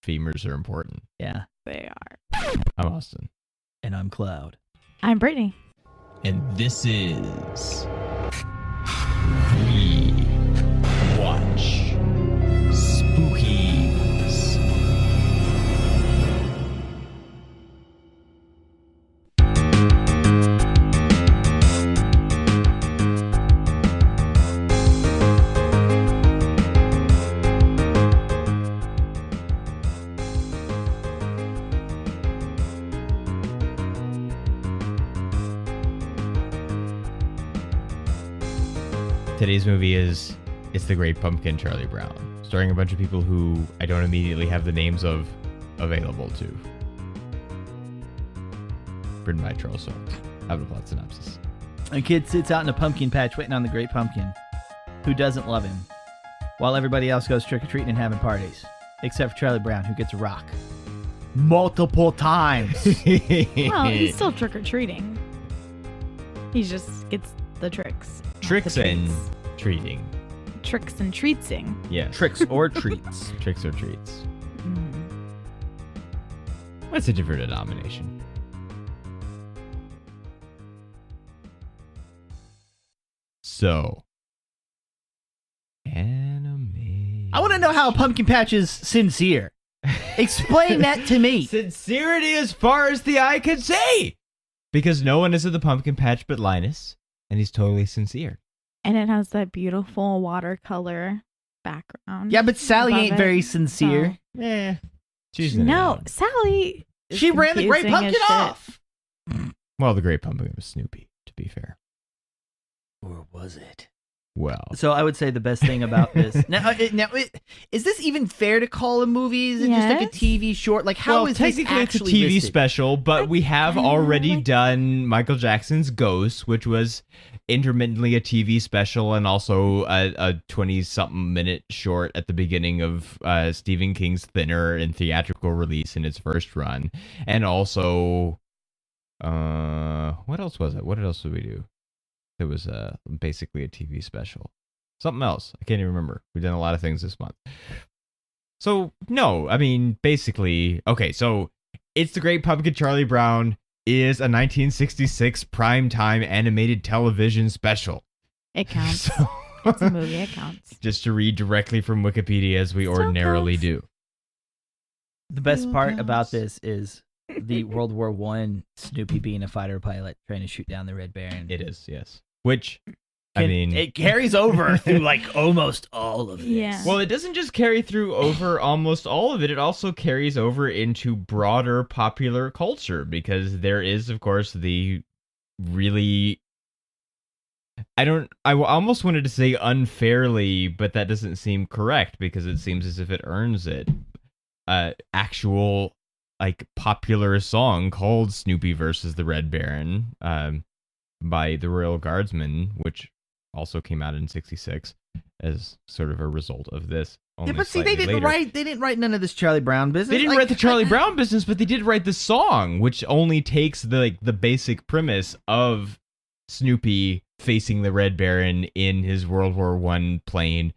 femurs are important. Yeah. They are. I'm Austin. And I'm Cloud. I'm Brittany. And this is We Watch Spookies. Today's movie is It's the Great Pumpkin, Charlie Brown, starring a bunch of people who I don't immediately have the names of available to. Written by Charles Soule. Have a plot synopsis. A kid sits out in a pumpkin patch waiting on the Great Pumpkin, who doesn't love him, while everybody else goes trick-or-treating and having parties, except for Charlie Brown, who gets a rock. Multiple times. Well, he's still trick-or-treating. He just gets the tricks. Tricks The and treats. treating. Tricks and treatsing. Yeah. Tricks or treats. Tricks or treats. Mm. That's a different denomination. So, anime. I want to know how a pumpkin patch is sincere. Explain that to me. Sincerity as far as the eye can see! Because no one is at the pumpkin patch but Linus, and he's totally sincere. And it has that beautiful watercolor background. Yeah, but Sally above ain't it. very sincere. Eh. She's in it No, now. Sally. is She ran the Great confusing as Pumpkin shit. off. Well, the Great Pumpkin was Snoopy, to be fair. Or was it? Well, So I would say the best thing about this. Is this even fair to call a movie? Is it just like a Yes. TV short? Like, how well, is this technically it's a actually TV listed? special, but we have kinda already like- done Michael Jackson's Ghost, which was intermittently a TV special and also a 20-something minute short at the beginning of Stephen King's Thinner in theatrical release in its first run. And also, what else was it? What else did we do? It was basically a TV special. Something else. I can't even remember. We've done a lot of things this month. So, no, I mean, basically, okay, so It's the Great Pumpkin, Charlie Brown is a 1966 primetime animated television special. It counts. So, It's a movie. It counts. just to read directly from Wikipedia as we Still ordinarily counts. do. The best Still part about counts. this is the World War I Snoopy being a fighter pilot trying to shoot down the Red Baron. It is, yes. Which, I mean... it carries over through like almost all of this. Yeah. Well, it doesn't just carry through over almost all of it. It also carries over into broader popular culture because there is, of course, the really... I almost wanted to say unfairly, but that doesn't seem correct because it seems as if it earns it. Actual, like, popular song called Snoopy versus the Red Baron by the Royal Guardsmen, which also came out in 66 as sort of a result of this. Yeah, only but see, they slightly didn't later. write none of this Charlie Brown business. They didn't Like, write the Charlie Brown business, but they did write the song, which only takes the basic premise of Snoopy facing the Red Baron in his World War I plane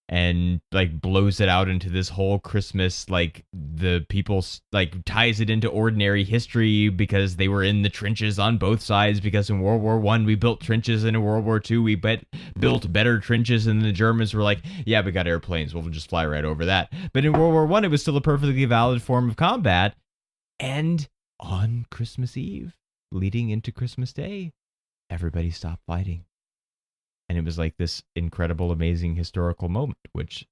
and like blows it out into this whole Christmas, like the people like ties it into ordinary history because they were in the trenches on both sides, because in World War I we built trenches and in World War II we built better trenches, and the Germans were like, yeah, we got airplanes, we'll just fly right over that. But in World War I it was still a perfectly valid form of combat. And on Christmas Eve, leading into Christmas Day, everybody stopped fighting. And it was like this incredible, amazing historical moment, which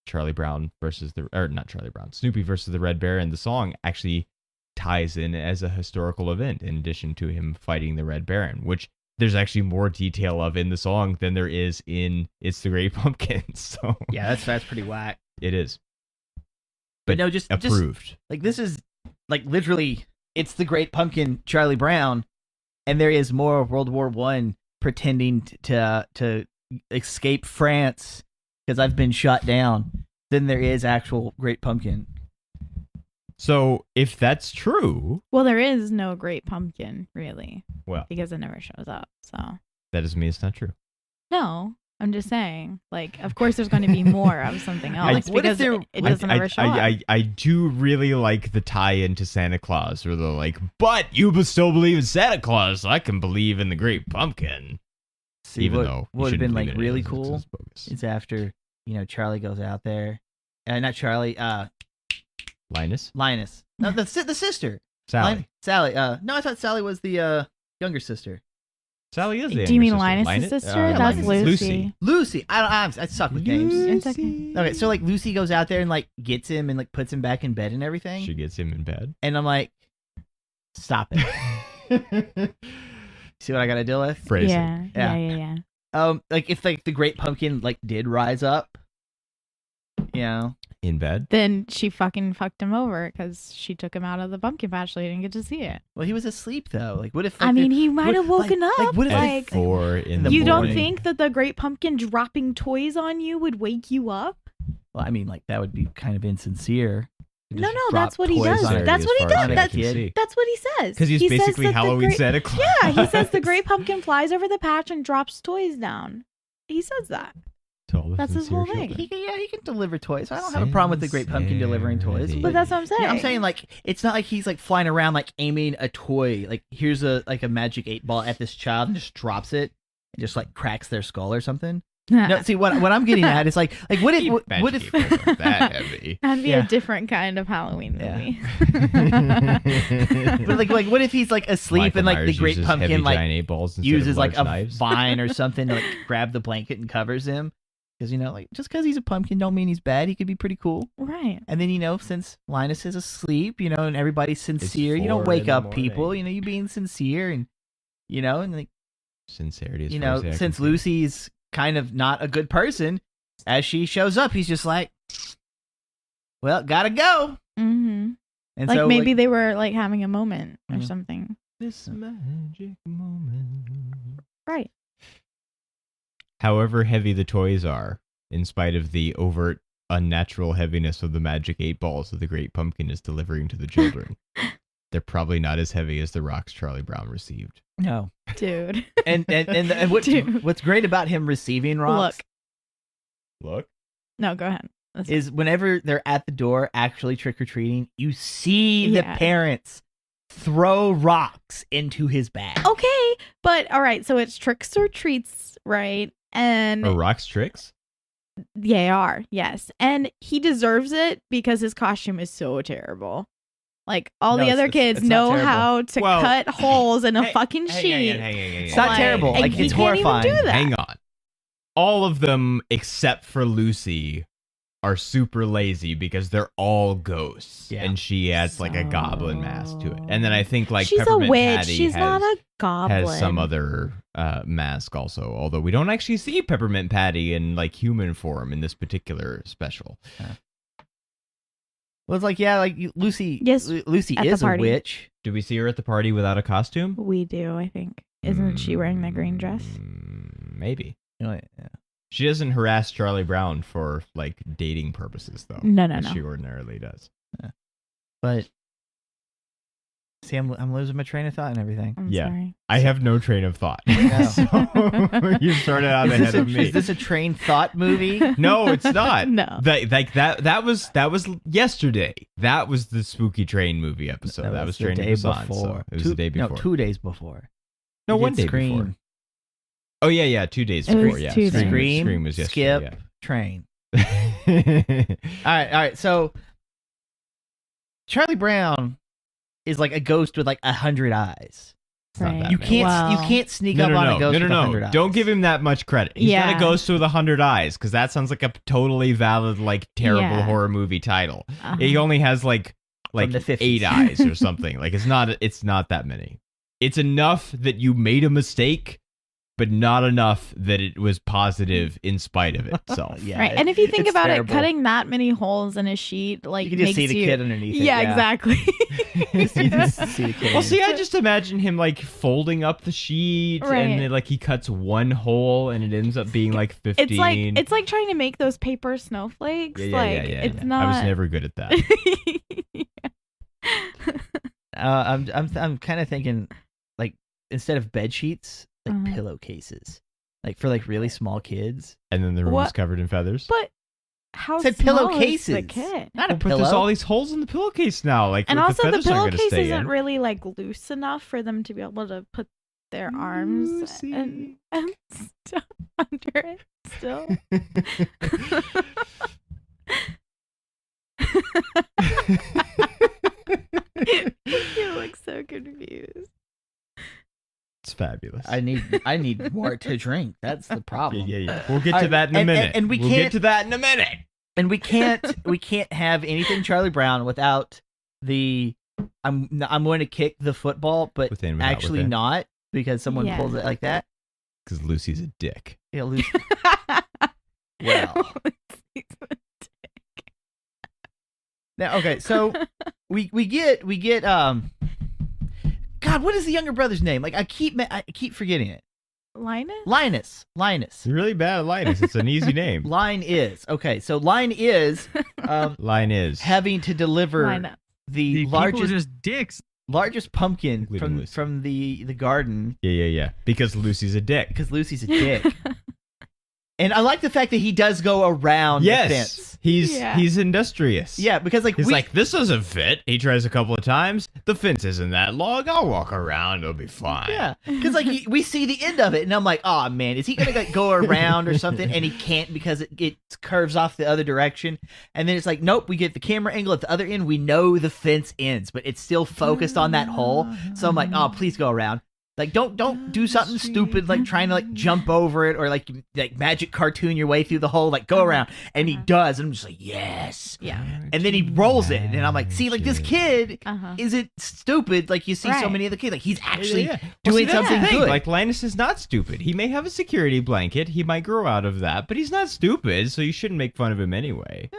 Snoopy versus the Red Baron, the song actually ties in as a historical event in addition to him fighting the Red Baron, which there's actually more detail of in the song than there is in It's the Great Pumpkin. So Yeah, that's pretty whack. it is. But no, just Approved. like this is like literally It's the Great Pumpkin, Charlie Brown, and there is more World War I pretending to escape France because I've been shot down than there is actual Great Pumpkin. So if that's true, Well, there is no Great Pumpkin, really, well, because it never shows up. So that doesn't mean it's not true. no, I'm just saying. Like, of course, there's going to be more of something else what if because it doesn't ever show up. I do really like the tie-in to Santa Claus, where they're like, but you still believe in Santa Claus, so I can believe in the Great Pumpkin. See, Even what though you would have shouldn't been believe like in it, really it's cool bogus. is after Charlie goes out there, not Charlie, Linus? No, the sister, Sally. Sally. No, I thought Sally was the younger sister. Sally is the Do you mean younger Linus' sister. sister? Yeah, That's Linus. Lucy. Lucy. I suck with names. It's okay. Okay, so like Lucy goes out there and like gets him and like puts him back in bed and everything, She gets him in bed. and I'm like, stop it. See what I got to deal with? Phrasing. Yeah. Like if like the Great Pumpkin like did rise up, In bed? Then she fucking fucked him over because she took him out of the pumpkin patch so he didn't get to see it. Well, he was asleep though. Like, what if? Like, I mean, he might have woken up. Like, what if? Like, 4 in the you don't morning. think that the Great Pumpkin dropping toys on you would wake you up? Well, I mean, like that would be kind of insincere. To No, just no, drop that's what he toys does. on her. That's what he As far does. as I That's- can see. That's what he says. Because he's He says basically that the Halloween great- Santa Claus. Yeah, he says the Great Pumpkin flies over the patch and drops toys down. He says that. To all the That's his sincere whole thing. children. He can deliver toys. I don't have a problem with the Great Pumpkin delivering toys. Sincerity. But that's what I'm saying. Yeah, I'm saying like it's not like he's like flying around like aiming a toy. Like here's a magic 8-ball at this child and just drops it and just like cracks their skull or something. No, see what I'm getting at is like what if what if that heavy? That'd be Yeah. a different kind of Halloween Yeah. movie. but like what if he's like asleep Michael and like the Myers Great uses heavy Pumpkin like giant 8 balls instead uses of like large a knives. vine or something to like grab the blanket and covers him because like just because he's a pumpkin don't mean he's bad. He could be pretty cool. Right. And then since Linus is asleep, and everybody's sincere, you don't 4 wake in the up people. morning. You being sincere and and like Sincerity. As far as I can since see. Lucy's kind of not a good person, as she shows up, he's just like, well, gotta go. Mm-hmm. And Like so maybe they were like having a moment or Mhm. something. This magic moment. Right. However heavy the toys are, in spite of the overt unnatural heaviness of the magic 8 balls that the Great Pumpkin is delivering to the children, they're probably not as heavy as the rocks Charlie Brown received. no. Dude. And Dude. what's great about him receiving rocks Look. No, go ahead. That's is whenever they're at the door actually trick or treating, you see the Yeah. parents throw rocks into his bag. okay, but all right, so it's tricks or treats, right? And Are rocks tricks? they are, yes. And he deserves it because his costume is so terrible. Like all No, the other it's kids not know terrible. how to Well, cut holes in a Hey, fucking sheet. hang on. It's not Like, terrible. and Like he it's can't even horrifying. do that. Hang on. All of them, except for Lucy, are super lazy because they're all ghosts. Yeah. And she adds like a goblin mask to it. And then I think like she's a Peppermint witch. Patty She's not a goblin. has some other mask also. Although we don't actually see Peppermint Patty in like human form in this particular special. Well, it's like Lucy. Yes, Lucy at the is a party. witch. Do we see her at the party without a costume? We do, I think. Isn't she wearing the green dress? Maybe. Yeah. She doesn't harass Charlie Brown for like dating purposes though. No. as she ordinarily does. But see, I'm losing my train of thought and everything. I'm Yeah. sorry. I have no train of thought. No. So you started out ahead of me. Is this a train thought movie? No, it's not. No. That was yesterday. That was the Spooky Train movie episode. That was the Train to day Busan. before. So it was the day before. No, 2 days before. No, You one did day Scream. before. Oh yeah, 2 days It was before. Yeah, 2 days. Scream was Skip, yesterday. train. Yeah. All right. So Charlie Brown is like a ghost with like 100 eyes. It's not Right. that You many. can't Wow. you can't sneak up on a ghost with 100 eyes. Don't give him that much credit. He's not Yeah. a ghost with 100 eyes because that sounds like a totally valid, like terrible Yeah. horror movie title. Uh-huh. He only has like the 50s. 8 eyes or something. Like it's not that many. It's enough that you made a mistake, but not enough that it was positive in spite of itself. Yeah, Right. And if you think it's about terrible. it, cutting that many holes in a sheet, like, You can just makes see the you... kid underneath it. Yeah, exactly. You just see the kid. Well, see, I just imagine him like folding up the sheet, Right. and then, like he cuts one hole, and it ends up being like 15. It's like trying to make those paper snowflakes. yeah. It's not. I was never good at that. I'm kind of thinking like instead of bed sheets, like Uh-huh. pillowcases. like for like really small kids. And then the room What? was covered in feathers. But how Said small pillowcases. is the kid? Not a But there's pillow. all these holes in the pillowcase now. Like, And also, the feathers aren't gonna pillowcase stay isn't in. really like loose enough for them to be able to put their arms and stuff under it still. You look so confused. It's fabulous. I need more to drink. That's the problem. Yeah. We'll get to that in a minute. And we'll get can't- to that in a minute. And we can't have anything Charlie Brown without the I'm going to kick the football, but Within, without, actually within. not because someone Yeah. pulls it like that. Because Lucy's a dick. It'll lose. Well. Now, okay, so we get God, what is the younger brother's name? Like I keep forgetting it. Linus? Linus. You're really bad at Linus. It's an easy name. Line is okay. So Line is Line is. having to deliver Linus. the People are largest just dicks. pumpkin Including Lucy. from the garden Yeah. Because Lucy's a dick. because Lucy's a dick. And I like the fact that he does go around the Yes. fence. Yeah. He's industrious. Yeah, because like He's like, this doesn't fit. He tries a couple of times. The fence isn't that long. I'll walk around. It'll be fine. yeah, because like we see the end of it, and I'm like, oh man, is he gonna like, go around or something? And he can't because it curves off the other direction. And then it's like, nope, we get the camera angle at the other end. We know the fence ends, but it's still focused on that hole. So I'm like, oh, please go around. Like don't do something stupid like trying to like jump over it or like magic cartoon your way through the hole. Like go around, and he does, and I'm just like yes. Yeah. And then he rolls it, and I'm like, see, like this kid Uh-huh. isn't stupid like you see so Right. many other kids. Like he's actually Well, doing see, that's something the thing. good. Like Linus is not stupid. He may have a security blanket. He might grow out of that, but he's not stupid. So you shouldn't make fun of him anyway.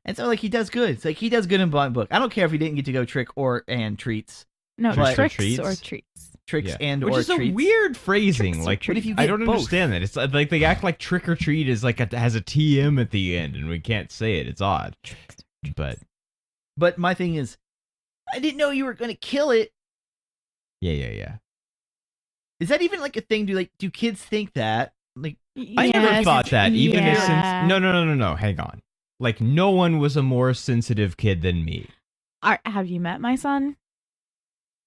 And so like he does good. It's like he does good in Blind Book. I don't care if he didn't get to go trick and treats. No, Tricks or tricks treats? or treats. Tricks Yeah. and Which or is treats. a weird phrasing. Tricks or Like, What if you I get don't both? understand that. It's like they act like trick or treat is like has a TM at the end, and we can't say it. It's odd. But my thing is, I didn't know you were gonna kill it. yeah. Is that even like a thing? Do kids think that? Like I never Yes. thought that. Even Yeah. since no. Hang on. Like no one was a more sensitive kid than me. Have you met my son?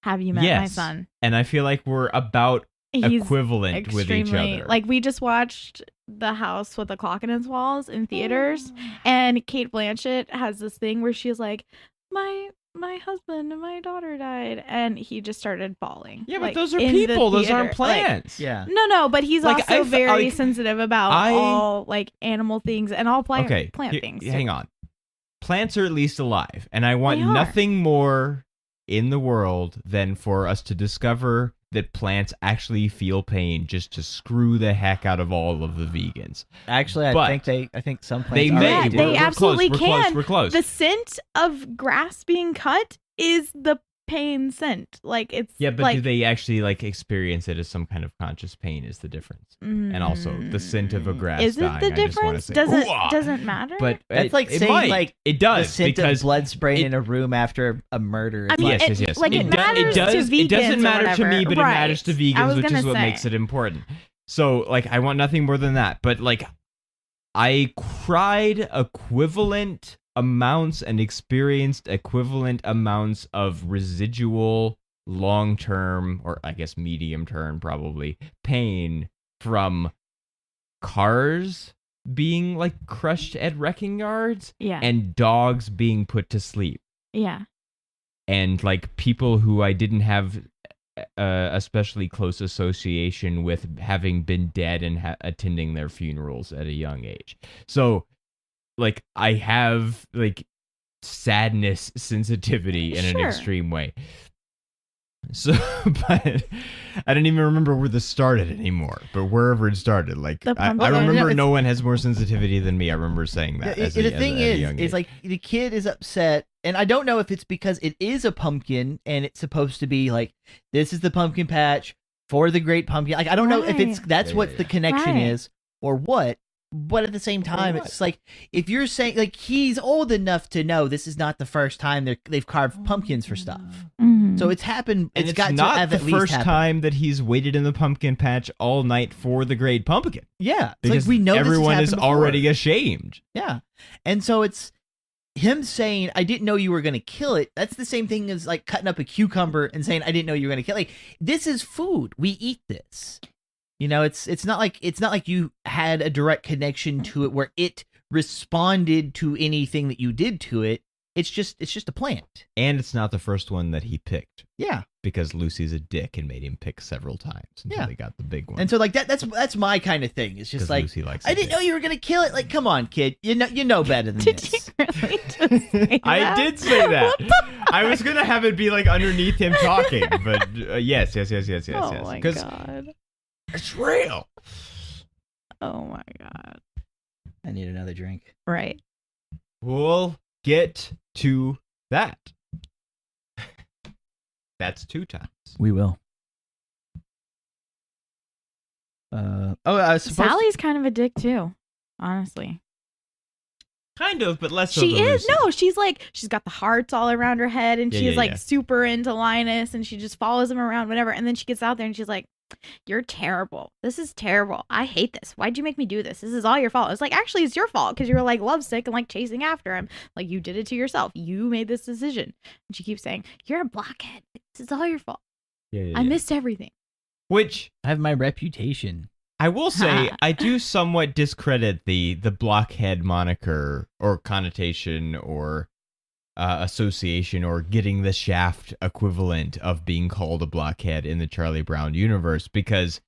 Have you met my Yes. son? And I feel like we're about He's equivalent with each extremely other. like we just watched The House with the Clock in Its Walls in theaters, and Kate Blanchett has this thing where she's like, my husband and my daughter died, and he just started bawling. yeah, but like, those are in the people. Those aren't theater. Like, plants. yeah. no, but he's Like, also very like, sensitive about all like animal things and all plant things. Hang on. Plants are at least alive, and I want They are. nothing more in the world than for us to discover that plants actually feel pain just to screw the heck out of all of the vegans. Actually, But I think some plants They already may. Yeah, do. they We're absolutely close, can. We're close. The scent of grass being cut is the pain scent. Like it's Yeah, but like, do they actually like experience it as some kind of conscious pain is the difference. And also the scent of a grass Is it dying, the I just wanna difference? say, Doesn't "Ooh-ah." doesn't matter. But That's like it saying, might. like, it the does scent because of blood spraying it- in a room after a murder. I It's mean, like, yes. like, it matters to It doesn't vegans or matter to whatever. me, but it Right. matters to I vegans, was which gonna is what say. makes it important. So, like, I want nothing more than that. But like, I cried equivalent amounts and experienced equivalent amounts of residual long-term, or I guess medium-term probably, pain from cars being like crushed at wrecking yards yeah, and dogs being put to sleep. yeah, And like people who I didn't have especially close association with having been dead and attending their funerals at a young age. So like I have like sadness sensitivity in an Sure. extreme way. So, but I don't even remember where this started anymore. But wherever it started, like The I pumpkin. remember it's- no one has more sensitivity than me. I remember saying that. the thing is like the kid is upset, and I don't know if it's because it is a pumpkin and it's supposed to be like this is the pumpkin patch for the Great Pumpkin. Like I don't know if it's Right. that's Yeah, what yeah, the yeah. connection Right. is or what. But at the same time, what? it's like if you're saying like he's old enough to know this is not the first time they've carved pumpkins for stuff. Mhm. So it's happened. And it's got to not have the at least first happened. time that he's waited in the pumpkin patch all night for the Great Pumpkin. Yeah, it's Because like we know everyone this is has happened already before. ashamed. Yeah, and so it's him saying, "I didn't know you were going to kill it." That's the same thing as like cutting up a cucumber and saying, "I didn't know you were going to kill it." Like, this is food. We eat this. You know, it's not like you had a direct connection to it where it responded to anything that you did to it. It's just a plant. And it's not the first one that he picked. Yeah. Because Lucy's a dick and made him pick several times until Yeah. they got the big one. And so like that's my kind of thing. It's just 'Cause like Lucy likes I a didn't dick. know you were gonna kill it. Like, come on, kid. You know better than Did this. you really just say I that? did say that. I was gonna have it be like underneath him talking, but yes. Oh my Because god. it's real. Oh my god. I need another drink. Right. We'll get to that. That's 2 times. We will. I was supposed Sally's kind of a dick too, honestly. Kind of, but less so She than is. Lucy. No, she's like, she's got the hearts all around her head and Yeah, she's yeah, like yeah. super into Linus and she just follows him around, whatever. And then she gets out there and she's like, "You're terrible. This is terrible. I hate this. Why'd you make me do this? This is all your fault." It's like, actually, it's your fault because you were like lovesick and like chasing after him. Like, you did it to yourself. You made this decision. And she keeps saying, "You're a blockhead. This is all your fault. Yeah. I missed everything." Which I have my reputation. I will say, I do somewhat discredit the blockhead moniker or connotation or association or getting the Shaft equivalent of being called a blockhead in the Charlie Brown universe, because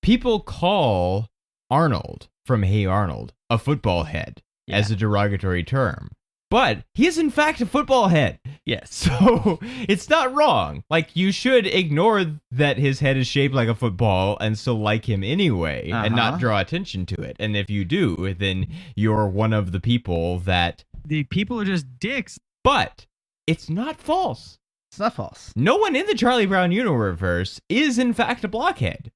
people call Arnold from Hey Arnold a football head as a derogatory term. But he is in fact a football head. Yes. So it's not wrong. Like, you should ignore that his head is shaped like a football and still like him anyway and not draw attention to it. And if you do, then you're one of the people that... The people are just dicks. But it's not false. It's not false. No one in the Charlie Brown universe is in fact a blockhead.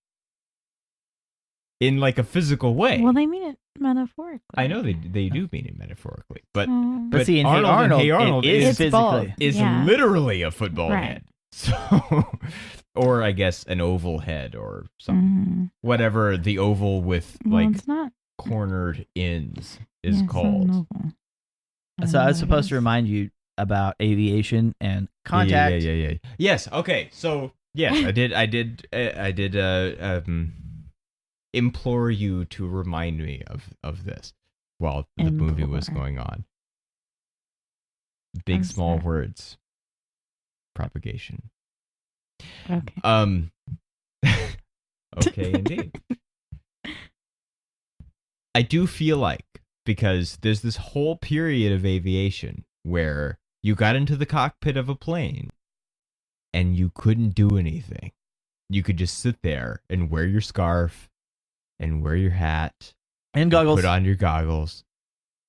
In like a physical way. Well, they mean it metaphorically. I know they do mean it metaphorically. But But see, in Arnold, Hey Arnold, is it is physically. is Yeah. literally a football Right. head. So, or I guess an oval head or something. Whatever the oval with Well, like it's not cornered ends is yeah, it's not called. an oval. So I was don't know supposed what to it is. remind you about aviation and contact. Yeah. Yes. Okay. So yes, I did implore you to remind me of this while the movie was Implore. going on. Big I'm small sorry. words. Propagation. Okay. Okay, indeed. I do feel like, because there's this whole period of aviation where you got into the cockpit of a plane and you couldn't do anything. You could just sit there and wear your scarf and wear your hat And goggles. put on your goggles,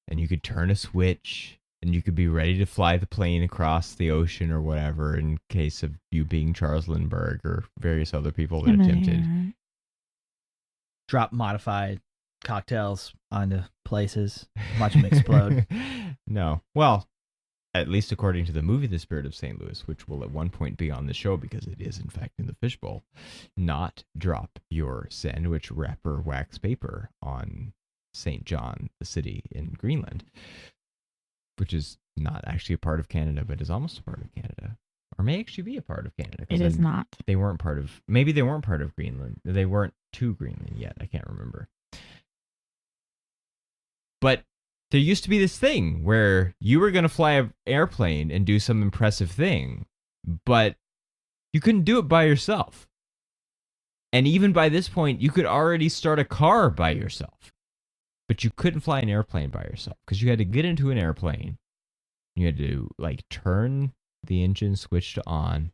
and you could turn a switch, and you could be ready to fly the plane across the ocean or whatever, in case of you being Charles Lindbergh or various other people that attempted. Drop modified cocktails onto places. Watch them explode. No. Well, at least according to the movie The Spirit of St. Louis, which will at one point be on the show because it is in fact in the fishbowl, not drop your sandwich wrapper wax paper on St. John, the city in Greenland, which is not actually a part of Canada, but is almost a part of Canada. Or may actually be a part of Canada. 'Cause It is not. They weren't part of... Maybe they weren't part of Greenland. They weren't to Greenland yet. I can't remember. But there used to be this thing where you were going to fly an airplane and do some impressive thing, but you couldn't do it by yourself. And even by this point, you could already start a car by yourself. But you couldn't fly an airplane by yourself because you had to get into an airplane. You had to like turn the engine switch to on,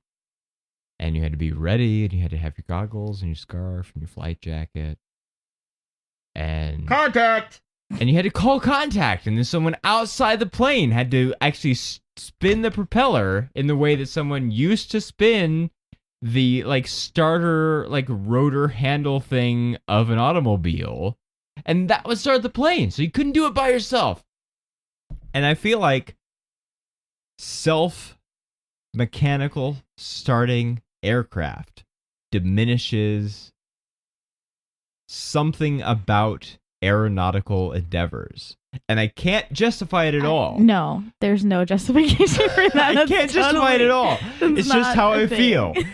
and you had to be ready, and you had to have your goggles and your scarf and your flight jacket. And Contact! And you had to call contact, and then someone outside the plane had to actually spin the propeller in the way that someone used to spin the like starter, like rotor handle thing of an automobile. And that would start the plane, so you couldn't do it by yourself. And I feel like mechanical starting aircraft diminishes something about aeronautical endeavors. And I can't justify it at all. No, there's no justification for that. I can't justify it at all. It's just how I feel. thing.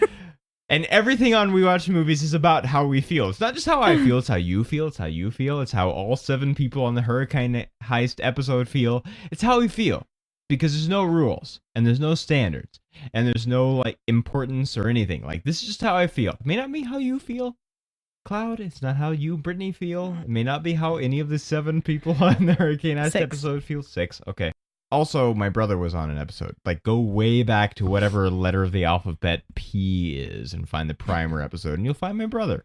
And everything on We Watch Movies is about how we feel. It's not just how I feel, it's how you feel, it's how you feel, it's how all 7 people on the Hurricane Heist episode feel. It's how we feel. Because there's no rules, and there's no standards, and there's no, like, importance or anything. Like, this is just how I feel. It may not be how you feel, Cloud. It's not how you, Brittany, feel. It may not be how any of the 7 people on the Hurricane Heist 6. episode feel. 6, okay. Also, my brother was on an episode. Like, go way back to whatever letter of the alphabet P is and find the primer episode, and you'll find my brother.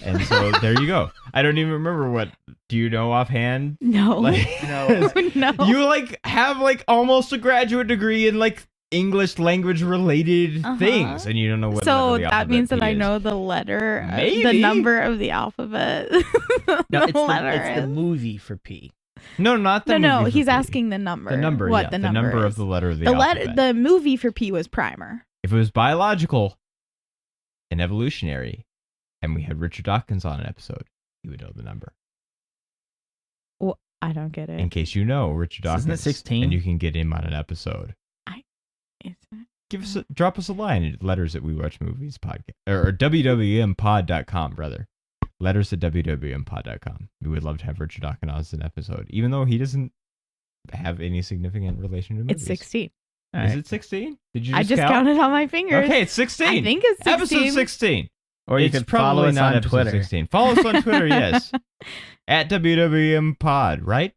And so, there you go. I don't even remember what... Do you know offhand? No. Like, No. No. You, like, have, like, almost a graduate degree in, like, English language-related things, and you don't know what letter So of the that alphabet means that P I is. know the letter, the Maybe. number of the alphabet. No, letter it's the is. movie for P. No, not the No, movie for he's P. asking the number. The number, What yeah, the the number number is. of the letter of the the alphabet. The movie for P was primer. If it was biological and evolutionary, and we had Richard Dawkins on an episode, he would know the number. Well, I don't get it. In case you know Richard Dawkins, Isn't it 16? and you can get him on an episode. Drop us a line at letters at We Watch Movies podcast or wwmpod.com, brother. Letters at wwmpod.com. We would love to have Richard Dawkins on an episode, even though he doesn't have any significant relation to movies. It's 16. All Is right. it 16? Did you I just count? counted on my fingers. Okay, it's 16. I think it's 16. Episode 16. Or you It's could follow probably us not on episode Twitter. 16. Follow us on Twitter, yes. At WWM Pod, right?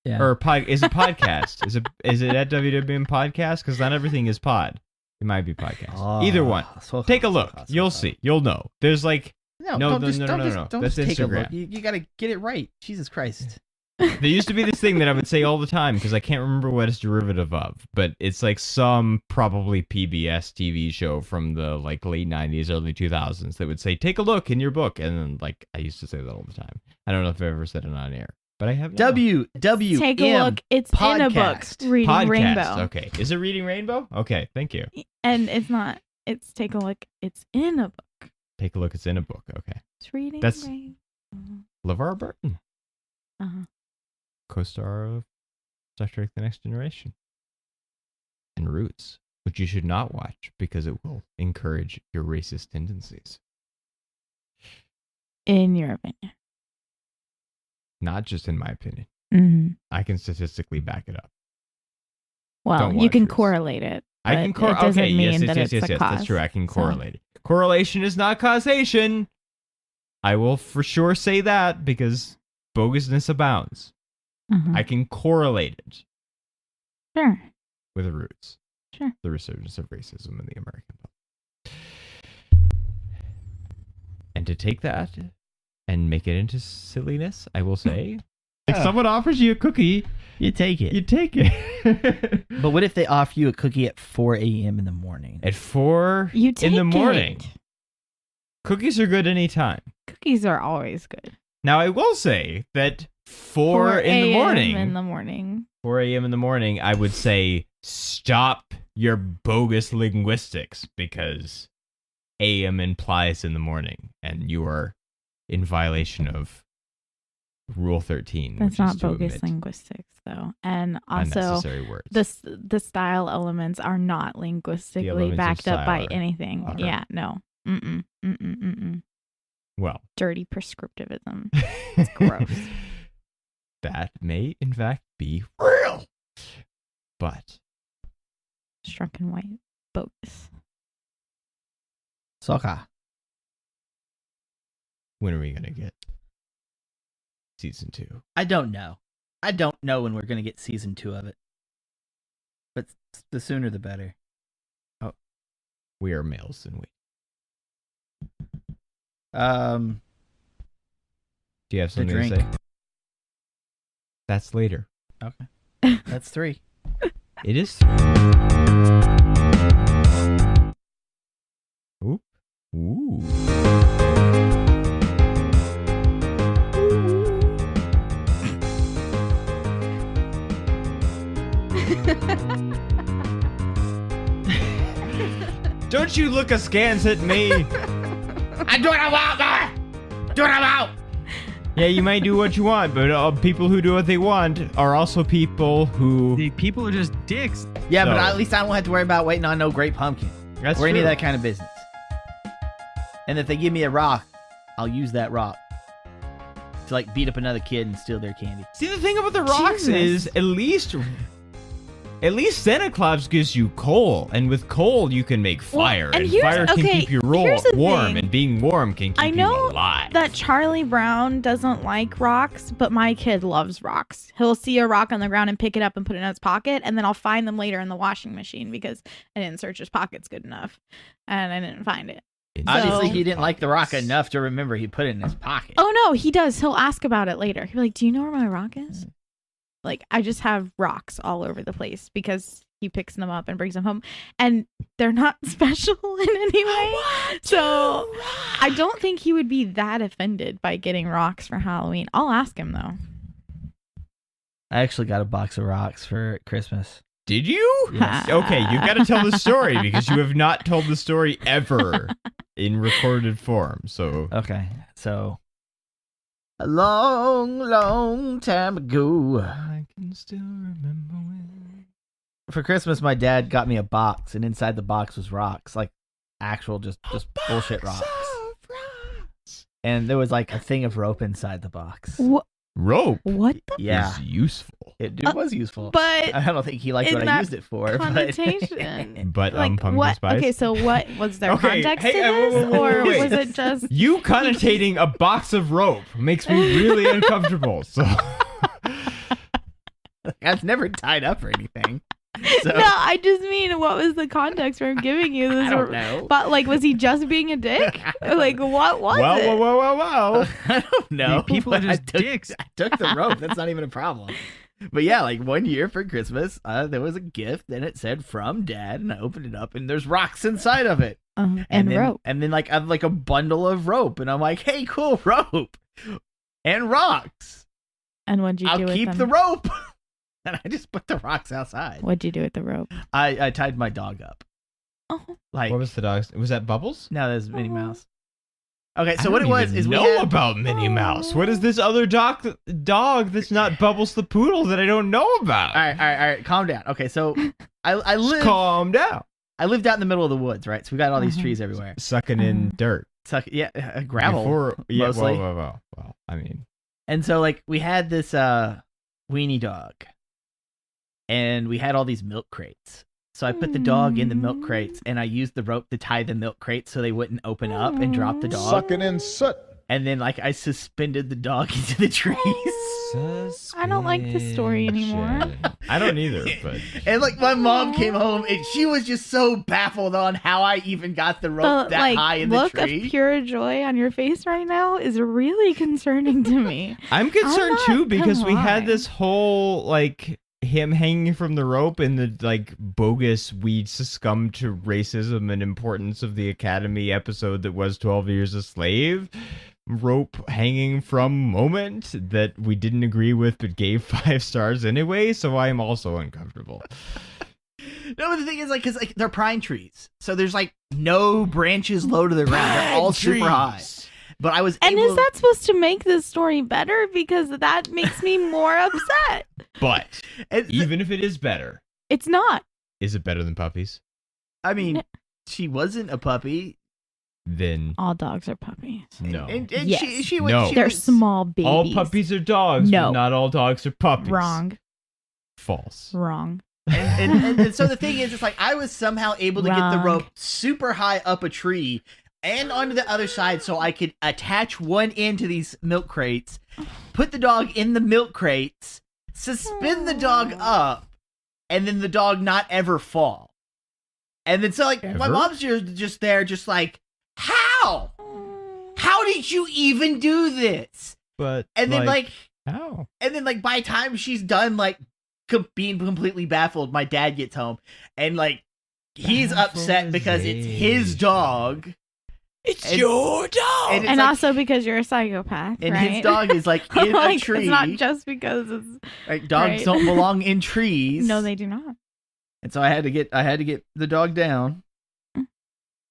Yeah. Or is it podcast? Is it at WWM Podcast? Because not everything is pod. It might be podcast. Either one. Take a look. You'll see. You'll know. There's like No, No, don't no, just, no, don't no, just, no. don't That's just take a Instagram. look. You gotta get it right. Jesus Christ. there used to be this thing that I would say all the time because I can't remember what it's derivative of, but it's like some probably PBS TV show from the like late 90s, early 2000s that would say, "Take a look in your book," and then like I used to say that all the time. I don't know if I've ever said it on air, but I have. now. WWM. Take a look. It's in a book. podcast. Reading Podcast. Rainbow. Okay, is it Reading Rainbow? Okay, thank you. And it's not. It's take a look. It's in a book. Take a look. It's in a book. Okay, It's reading That's- Rainbow. LeVar Burton, Uh-huh. co-star of Star Trek: The Next Generation, and Roots, which you should not watch because it will encourage your racist tendencies. In your opinion. Not just in my opinion. Mm-hmm. I can statistically back it up. Well, Don't you watch can Roots. correlate it. I but can it correlate. doesn't Okay, mean yes, that yes, it's a yes. cause. That's true. I can So- correlate it. Correlation is not causation. I will for sure say that because bogusness abounds. Uh-huh. I can correlate it Sure. with the Roots. Sure. The resurgence of racism in the American public. And to take that and make it into silliness, I will say, if someone offers you a cookie, You take it. you take it. But what if they offer you a cookie at 4 a.m. in the morning? At 4 You take in the morning. it. Cookies are good anytime. Cookies are always good. Now, I will say that 4 in the 4 morning, In the morning. 4 a.m. in the morning, I would say stop your bogus linguistics because a.m. implies in the morning, and you are in violation of Rule 13. That's which not is to bogus omit linguistics, though. And also, unnecessary words. the style elements are not linguistically elements of backed up by style are- anything. are- Yeah, no. Mm-mm. Mm-mm. Mm-mm. Well, Dirty prescriptivism. It's gross. That may, in fact, be real. But Struck and white. Bogus. Soccer. when are we going to get season 2? I don't know. I don't know when we're going to get season 2 of it. But the sooner the better. We are males and we. Do you have something to drink. say? That's later. Okay. That's 3. It is. Oop. Ooh. Don't you look askance at me. I'm doing what I want, boy. Do what I want. Yeah, you might do what you want, but people who do what they want are also people who... The people are just dicks. Yeah, but So- at least I don't have to worry about waiting on no Great Pumpkin That's or any of true. that kind of business. And if they give me a rock, I'll use that rock to like beat up another kid and steal their candy. See, the thing about the rocks Jesus. is at least Santa Claus gives you coal, and with coal you can make Well, fire, and and here's- fire can okay, keep you here's the warm, thing. and being warm can keep I know you alive. that Charlie Brown doesn't like rocks, but my kid loves rocks. He'll see a rock on the ground and pick it up and put it in his pocket, and then I'll find them later in the washing machine because I didn't search his pockets good enough, and I didn't find it. Obviously, So- he didn't like the rock enough to remember he put it in his pocket. Oh no, he does. He'll ask about it later. He'll be like, "Do you know where my rock is?" Like, I just have rocks all over the place because he picks them up and brings them home, and they're not special in any way. So I don't think he would be that offended by getting rocks for Halloween. I'll ask him though. I actually got a box of rocks for Christmas. Did you? Yes. Okay, you've got to tell the story because you have not told the story ever in recorded form. So Okay, so a long, long time ago, I can still remember when. for Christmas, my dad got me a box, and inside the box was rocks, like actual just bullshit rocks. And there was like a thing of rope inside the box. Rope What the? Yeah, is useful, it was useful. But I don't think he liked in what I that used it for. connotation. but like pumpkin what? spice. Okay, so what was there Okay, context hey, to this, wait, or wait. was it just? You connotating a box of rope makes me really uncomfortable. So That's never tied up or anything. So, No, I just mean, what was the context for him giving you this? I don't know. But like, was he just being a dick? Like, what was it? Whoa. I don't know. The people are but just I took, dicks. I took the rope. That's not even a problem. But yeah, like one year for Christmas, there was a gift and it said from Dad, and I opened it up and there's rocks inside of it. And then, rope. And then like I have like a bundle of rope, and I'm like, hey, cool rope and rocks. And what'd you do I'll with keep them? the rope. And I just put the rocks outside. What'd you do with the rope? I tied my dog up. Oh, Like What was the dog? Was that Bubbles? no, there's Minnie Oh. Mouse. Okay, so I what don't it was even is we know had about Minnie Mouse. What is this other dog that's not Bubbles the poodle that I don't know about? all right, calm down. Okay, so I Just live calm down. I lived out in the middle of the woods, right? So we got all these Mhm. trees everywhere. Sucking in dirt. Gravel. Yeah, mostly. Whoa. Well, I mean, And so like we had this weenie dog, and we had all these milk crates. So I put the dog in the milk crates, and I used the rope to tie the milk crates so they wouldn't open up and drop the dog. Sucking in soot. And then like I suspended the dog into the trees. I don't like this story anymore. I don't either, but And like my mom came home and she was just so baffled on how I even got the rope The that like high in the look tree. of pure joy on your face right now is really concerning to me. I'm concerned not too because gonna we had lie. this whole like him hanging from the rope and the like bogus we succumbed to racism and importance of the Academy episode that was 12 Years a Slave rope hanging from moment that we didn't agree with but gave 5 stars anyway, so I'm also uncomfortable. No, but the thing is, like, because like, they're pine trees, so there's like no branches low to the ground. They're all super high. But I was And able. is that supposed to make this story better? Because that makes me more upset. But It's- even if it is better, It's not. is it better than puppies? I mean, she wasn't a puppy, Then All dogs are puppies. no. and Yes. she was. No. She They're was, small babies. All puppies are dogs, No. but not all dogs are puppies. Wrong. False. Wrong. and so the thing is, it's like I was somehow able to get the Wrong. rope super high up a tree and onto the other side, so I could attach one end to these milk crates, put the dog in the milk crates, suspend the dog up, and then the dog not ever fall. And then so like my Ever? mom's just there, just like, how? How did you even do this? But And then like how? and then like by the time she's done like being completely baffled, my dad gets home and like he's upset because it's his dog. It's And- your dog. and it's And like- also because you're a psychopath, And right? his dog is like in like, a tree. It's not just because it's... Like dogs right. don't belong in trees. No, they do not. And so I had to get the dog down.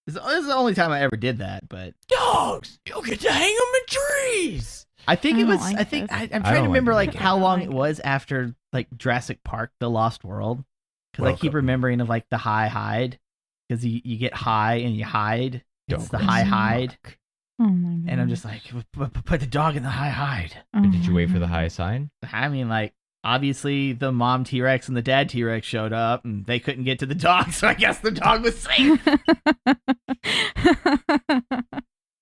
This is the only time I ever did that, but Dogs, you get to hang them in trees. I think I it don't was. like I think this. I'm I trying to don't remember like like it. how I don't long like it it. was after like Jurassic Park: The Lost World, because I keep Welcome. remembering of like the high hide, because you get high and you hide. It's the high hide, Oh my god. and I'm just like, put the dog in the high hide. Oh But did you my wait for the God. high sign? I mean, like obviously the mom T-Rex and the dad T-Rex showed up, and they couldn't get to the dog, so I guess the dog was safe.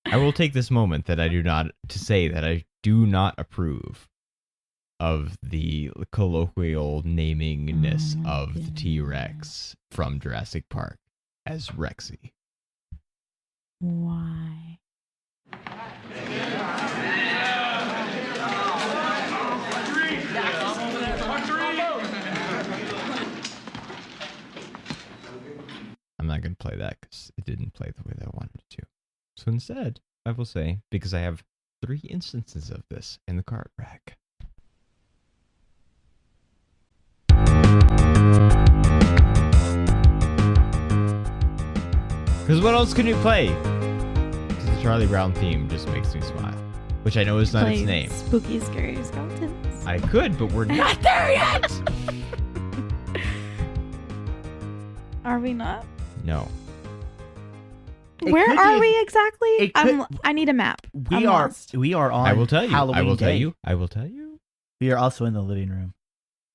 I will take this moment that I do not approve of the colloquial namingness Oh my of the goodness. T-Rex from Jurassic Park as Rexy. Why? I'm not going to play that because it didn't play the way that I wanted it to. So instead, I will say, because I have 3 instances of this in the card rack. Because what else can you play? Because the Charlie Brown theme just makes me smile. Which I know is not its Play name. Spooky Scary Skeletons. I could, but we're not there yet! Are we not? No. It Where could are be- we exactly? it could- I need a map. We I'm are lost. on. I will tell you. Halloween I will tell day. you. I will tell you. We are also in the living room.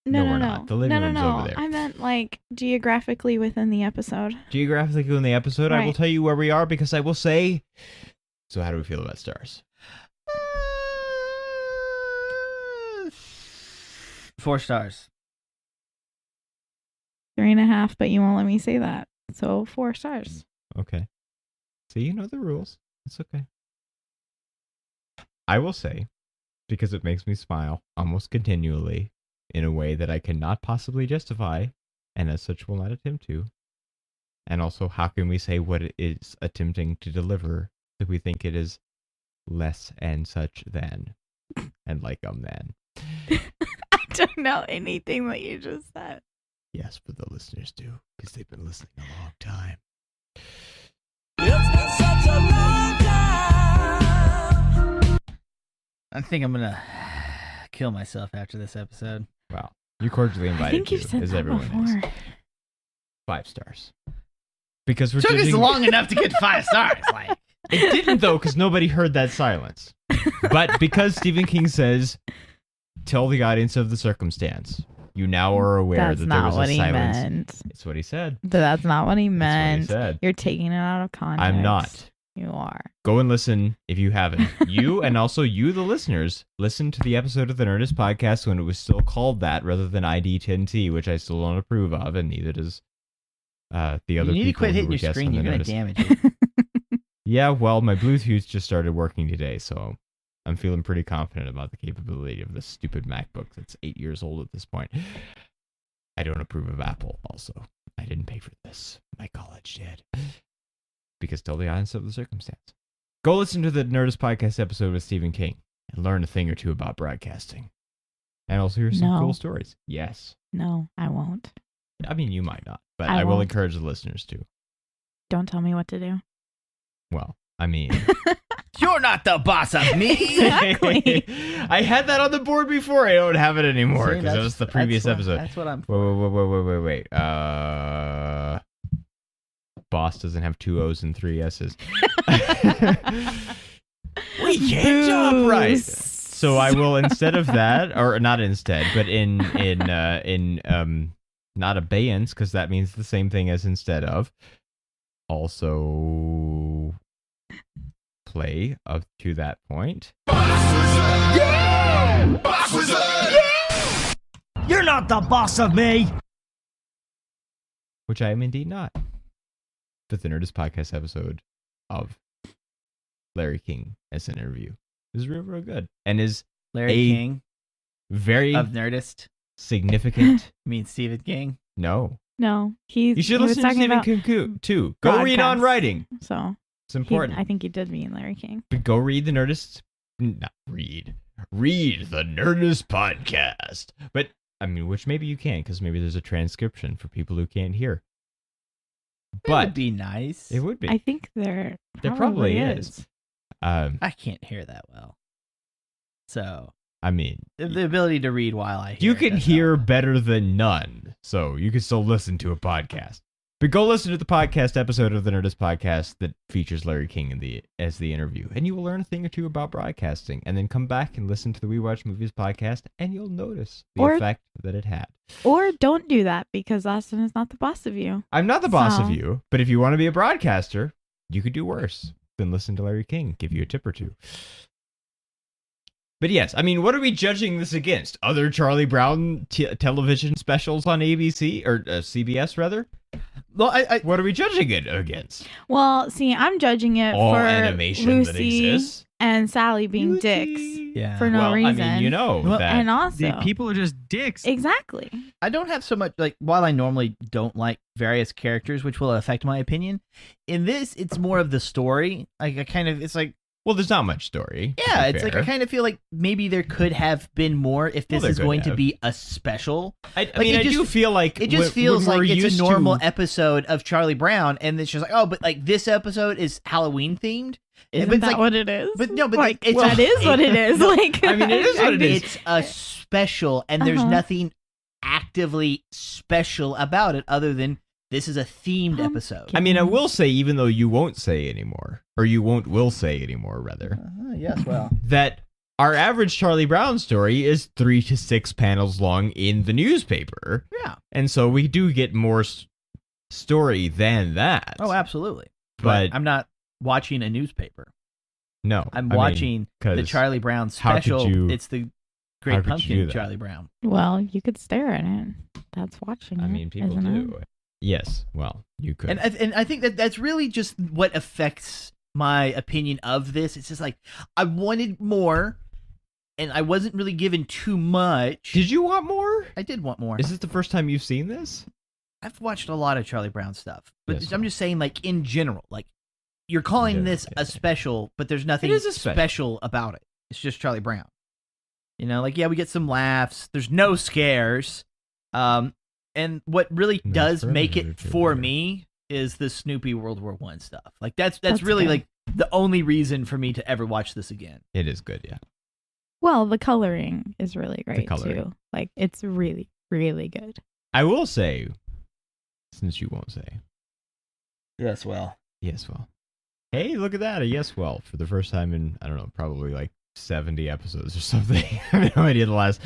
No, No, we're no, not. The living no, room's no. over there. I meant like geographically within the episode. Geographically in the episode, I will Right. tell you where we are because I will say. So, how do we feel about stars? 4 stars. 3.5, but you won't let me say that. So 4 stars. Okay. So, you know the rules. It's okay. I will say, because it makes me smile almost continually in a way that I cannot possibly justify, and as such will not attempt to. And also, how can we say what it is attempting to deliver if we think it is less and such than and like than? I don't know anything that you just said. Yes, but the listeners do because they've been listening a long time. I think I'm gonna kill myself after this episode. Wow. You cordially I invited think you've to, said as that everyone before. is. 5 stars. Because we're Took us judging... long enough to get 5 stars. Like, It didn't, though, because nobody heard that silence. But because Stephen King says, tell the audience of the circumstance, you now are aware That's that there not was what a he silence. meant. It's what he said. That's not what he That's what meant. he said. You're taking it out of context. I'm not. You are. Go and listen if you haven't. You and also you, the listeners, listen to the episode of the Nerdist podcast when it was still called that rather than ID10T, which I still don't approve of, and neither does the other you need to people quit who hitting were your guests screen. on the You're gonna Nerdist. damage it. Yeah, well, my Bluetooth just started working today, so I'm feeling pretty confident about the capability of this stupid MacBook that's 8 years old at this point. I don't approve of Apple, also. I didn't pay for this. My college did. Because tell the audience of the circumstance. Go listen to the Nerdist podcast episode with Stephen King and learn a thing or two about broadcasting. And also hear some No. cool stories. Yes. No, I won't. I mean, you might not, but I I will won't. encourage the listeners to. Don't tell me what to do. Well, I mean... You're not the boss of me. Exactly. I had that on the board before. I don't have it anymore See, because that was the that's previous what- episode. That's what I'm. Wait. Boss doesn't have 2 O's and 3 S's. We can't job right. Booze. So I will instead of that, or not instead, but in not abeyance because that means the same thing as instead of. Also play up to that point. You're not the boss of me. Which I am indeed not. But the Nerdist podcast episode of Larry King as an interview is real good and is Larry A- King very of Nerdist. significant. You mean Stephen King? No, No, you should he was listen to talking Stephen about, King too. Go read on broadcasts. writing. So It's important. I think you did mean Larry King. But go read the Nerdist. Not read. Read the Nerdist podcast. But I mean, which maybe you can, because maybe there's a transcription for people who can't hear. That would but be nice. it would be. I think there probably is. I can't hear that well. So I mean, the ability to read while I hear you can does hear help. better than none, so you can still listen to a podcast. But go listen to the podcast episode of the Nerdist Podcast that features Larry King as the interview, and you will learn a thing or two about broadcasting, and then come back and listen to the We Watch Movies podcast, and you'll notice the effect that it had. Or don't do that because Austen is not the boss of you. I'm not the boss of So- you, but if you want to be a broadcaster, you could do worse than listen to Larry King give you a tip or two. But yes, I mean, what are we judging this against? Other Charlie Brown television specials on ABC or CBS rather? Well, I What are we judging it against? Well, see, I'm judging it All for animation that Lucy exists. and Sally being Lucy. dicks yeah. for no well, reason. I mean, you know Well, that. And also, The people are just dicks. exactly. I don't have so much like while I normally don't like various characters, which will affect my opinion. In this, it's more of the story. Like it's like well, there's not much story. to yeah, be it's like fair. I kind of feel like maybe there could have been more if this there is could going to have. be a special. I like, mean, it I do just- feel like It just when feels we're like it's used a normal to, episode of Charlie Brown, and it's just like, oh, but like this episode is Halloween themed. Isn't but it's that like- what it is? but no, but like, it's that is what it is. Like, I mean, it is what it is. It's a special, and there's Uh-huh. nothing actively special about it other than this is a themed Pumpkin. episode. I mean, I will say, even though you won't say anymore, or you will say anymore, rather, Yes, well, that our average Charlie Brown story is 3 to 6 panels long in the newspaper. yeah. And so we do get more story than that. Oh, absolutely. But I'm not watching a newspaper. no. I'm I mean, watching the 'cause Charlie Brown how could special. you- It's the how Great could you do Pumpkin that? Charlie Brown. well, you could stare at it. That's watching. I it, mean, people isn't it? do. Yes. Well, you could. And I think that that's really just what affects my opinion of this. It's just like I wanted more, and I wasn't really given too much. Did you want more? I did want more. Is this the first time you've seen this? I've watched a lot of Charlie Brown stuff, but Yes, I'm just saying, like in general, like you're calling general, this yeah. a special, but there's nothing It is a special. about it. It's just Charlie Brown. You know, like yeah, we get some laughs. There's no scares. And what really No, does it's make very it good, for yeah. me is the Snoopy World War One stuff. Like that's That's really good. like the only reason for me to ever watch this again. It is good, yeah. Well, the coloring is really great coloring. too. Like, it's really, really good. I will say, since you won't say, Yes, well, yes, well. Hey, look at that. A yes, well, for the first time in, I don't know, probably like 70 episodes or something. I have no idea the last.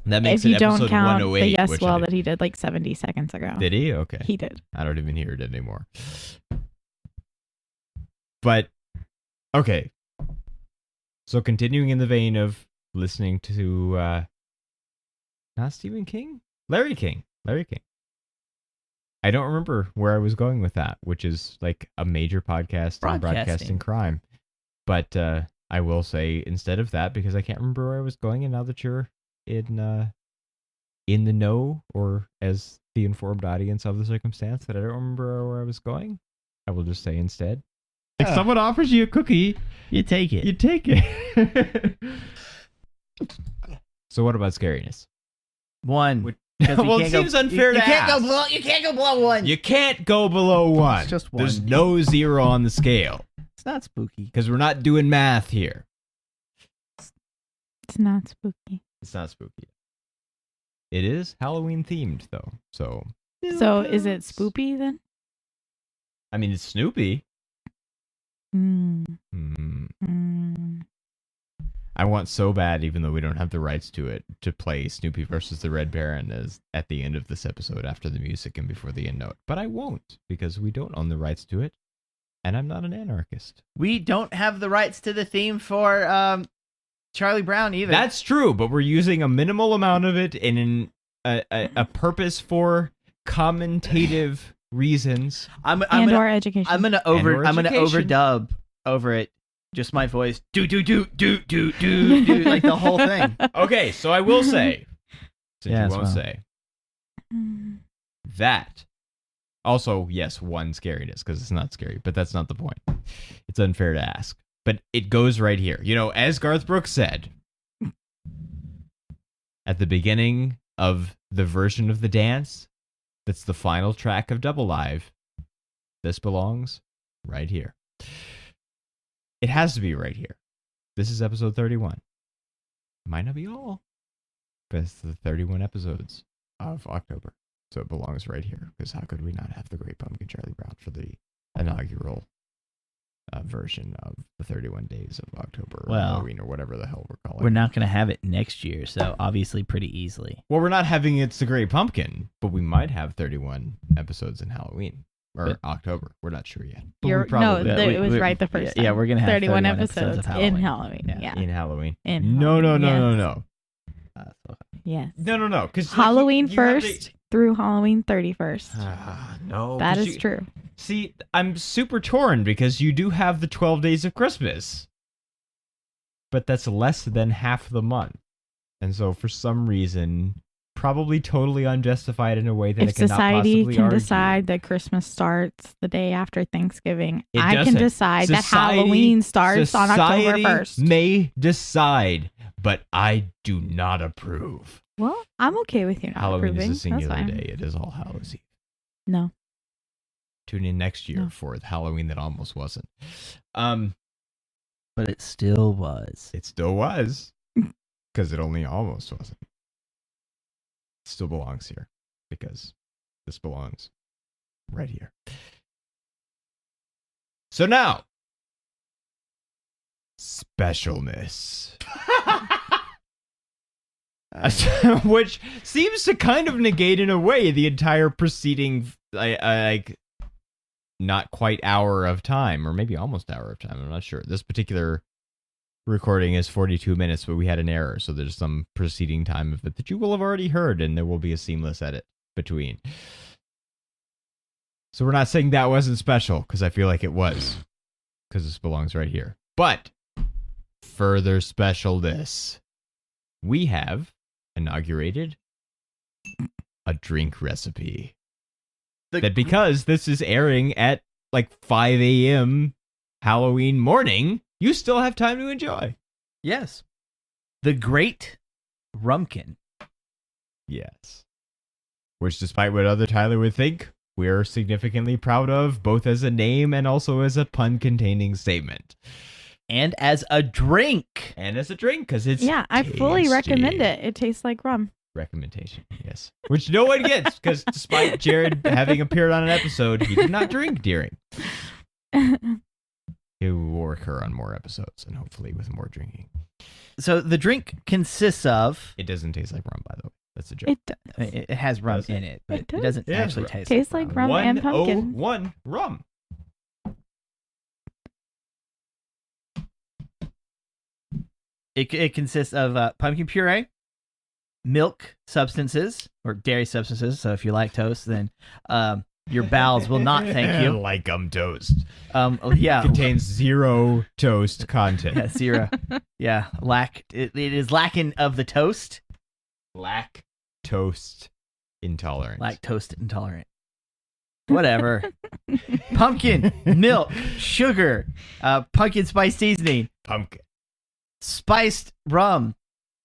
That makes If you it don't episode count 108. the yes which well I, that he did like 70 seconds ago. did he? Okay. He did. I don't even hear it anymore. But, okay. So continuing in the vein of listening to, not Stephen King? Larry King. Larry King. I don't remember where I was going with that, which is like a major podcast on broadcasting crime. But I will say instead of that, because I can't remember where I was going, and now that you're in the know, or as the informed audience of the circumstance, that I don't remember where I was going, I will just say instead, if Oh. someone offers you a cookie, you take it. you take it. So what about scariness? One. Would- 'Cause you Well, it can't go- seems unfair you to can't ask. go below. You can't go below one. You can't go below 1. It's just There's one. no 0 on the scale It's not spooky. because we're not doing math here. It's not spooky. It's not spooky. It is Halloween themed though, so. So is it spoopy then? I mean, it's Snoopy. Mm, Hmm. mm. I want so bad, even though we don't have the rights to it, to play Snoopy versus the Red Baron as at the end of this episode after the music and before the end note. But I won't, because we don't own the rights to it, and I'm not an anarchist. We don't have the rights to the theme for Charlie Brown either. That's true, but we're using a minimal amount of it in a purpose for commentative reasons. I'm And gonna, or education. I'm gonna or education. overdub over it. Just my voice. Do like the whole thing. Okay, so I will say, since Yes, you won't well. say, Mm. that. Also, yes, 1 scariness, because it's not scary, but that's not the point. It's unfair to ask. But it goes right here. You know, as Garth Brooks said, at the beginning of the version of the dance, that's the final track of Double Live, this belongs right here. It has to be right here. This is episode 31. Might not be all, but it's the 31 episodes of October. So it belongs right here, because how could we not have the Great Pumpkin Charlie Brown for the inaugural version of the 31 days of October, or Well, Halloween, or whatever the hell we're calling We're it. not going to have it next year, so obviously pretty easily. Well, we're not having It's the Great Pumpkin, but we might have 31 episodes in Halloween or October. We're not sure yet. But we No, probably it was right the first Yeah, time. we're going to have 31 episodes of in Halloween. Halloween. Yeah. in Halloween. In No. Halloween, Yes. Yes. No. Because Halloween 1st through Halloween 31st. No. That 'cause is true. See, I'm super torn because you do have the 12 days of Christmas. But that's less than half the month. And so for some reason, probably totally unjustified in a way that If it cannot society possibly can argue. decide that Christmas starts the day after Thanksgiving, It I doesn't. can decide that Society- Halloween starts on October Society 1st. may decide, but I do not approve. Well, I'm okay with you not Halloween approving. is a singular That's fine. day. It is All Hallows Eve. No. Tune in next year No. for the Halloween that almost wasn't. But it still was. It still was, because it only almost wasn't. It still belongs here, because this belongs right here. So now, specialness. Which seems to kind of negate, in a way, the entire preceding, like, not quite hour of time, or maybe almost hour of time. I'm not sure. This particular recording is 42 minutes, but we had an error, so there's some preceding time of it that you will have already heard, and there will be a seamless edit between. So we're not saying that wasn't special, because I feel like it was, because this belongs right here. But further specialness, we have inaugurated a drink recipe. That because this is airing at like 5 a.m. Halloween morning, you still have time to enjoy. Yes. The Great Rumkin. Yes. Which, despite what other Tyler would think, we're significantly proud of, both as a name and also as a pun-containing statement. And as a drink. And as a drink, because it's Yeah, I fully tasty. recommend it. It tastes like rum. Recommendation, yes. Which no one gets, because despite Jared having appeared on an episode, he did not drink during. He will recur on more episodes, and hopefully with more drinking. So the drink consists of... It doesn't taste like rum, by the way. That's a joke. It does. It has rum Does it? in it, but It it, does. doesn't Yeah, actually rum. taste Tastes like like rum. rum. and pumpkin. 101 rum. It consists of pumpkin puree, milk substances, or dairy substances. So if you like toast, then your bowels will not thank you. Like toast. Yeah. Contains zero toast Yeah, content. zero. Yeah, it is lacking of the toast. Lactose intolerant. Lactose intolerant. Whatever. Pumpkin, milk, sugar, pumpkin spice seasoning, Pumpkin. spiced rum,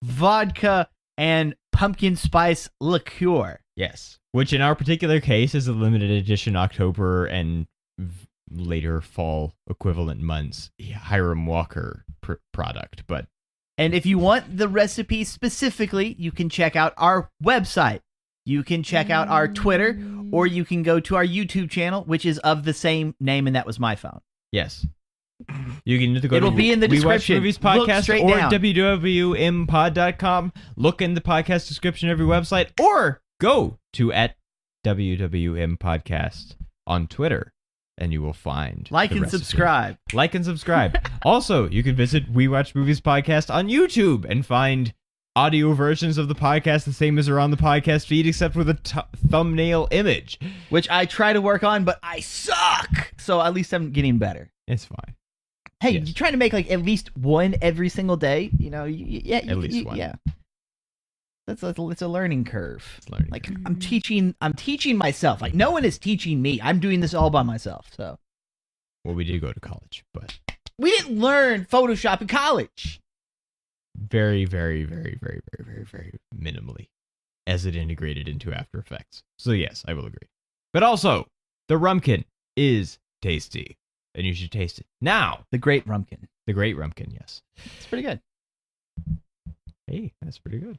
vodka, and pumpkin spice liqueur. Yes. Which in our particular case is a limited edition October and later fall equivalent months Hiram Walker product. But And if you want the recipe specifically, you can check out our website. You can check out our Twitter, or you can go to our YouTube channel, which is of the same name, and that was my phone. yes. You can either go It'll to be in the We Watch description. Movies Look podcast straight or down. www.impod.com. Look in the podcast description of every website, or go to @WWM on Twitter, and you will find Like the and recipe. subscribe. Like and subscribe. Also, you can visit We Watch Movies podcast on YouTube and find audio versions of the podcast the same as are on the podcast feed, except with a thumbnail image. Which I try to work on, but I suck. So at least I'm getting better. It's fine. Hey, Yes. you're trying to make like at least one every single day. You know, yeah, At least one. Yeah, it's a learning curve. It's learning Like curve. I'm teaching myself. Like no one is teaching me. I'm doing this all by myself. So Well, we did go to college, but we didn't learn Photoshop in college. very, very, very, very, very, very, very minimally as it integrated into After Effects. So yes, I will agree. But also, the Rumkin is tasty, and you should taste it now. The Great Rumkin. The Great Rumkin, yes. It's pretty good. Hey, that's pretty good.